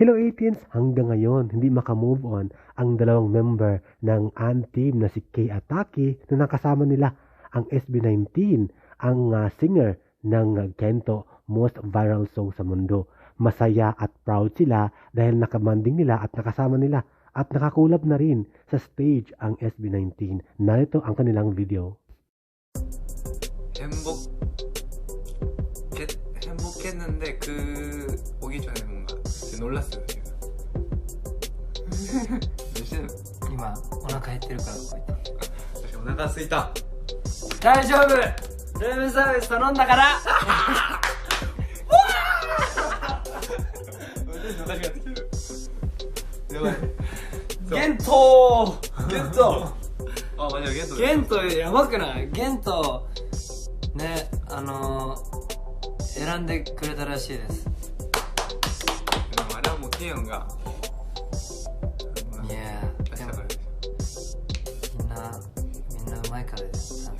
Hello 18s, hanggang ngayon hindi makamove on ang dalawang member ng ANT-team na si Kei Ataki na nakasama nila ang SB19, ang singer ng Gento most viral song sa mundo. Masaya at proud sila dahil nakabanding nila at nakasama nila at nakakulab na rin sa stage ang SB19. Narito ang kanilang video. 행복했는데 그 오기 전에 뭔가 놀랐어요 지금.今お腹減ってるからこう言って私お腹空いた。大丈夫、ルームサービス頼んだから私がってきてる。やばい。ゲントあ、マジでゲントやばくない？ゲントね、選んでくれたらしいです。でもあれはもうケヨンがいや出したからでしょ。みんなうまいからです。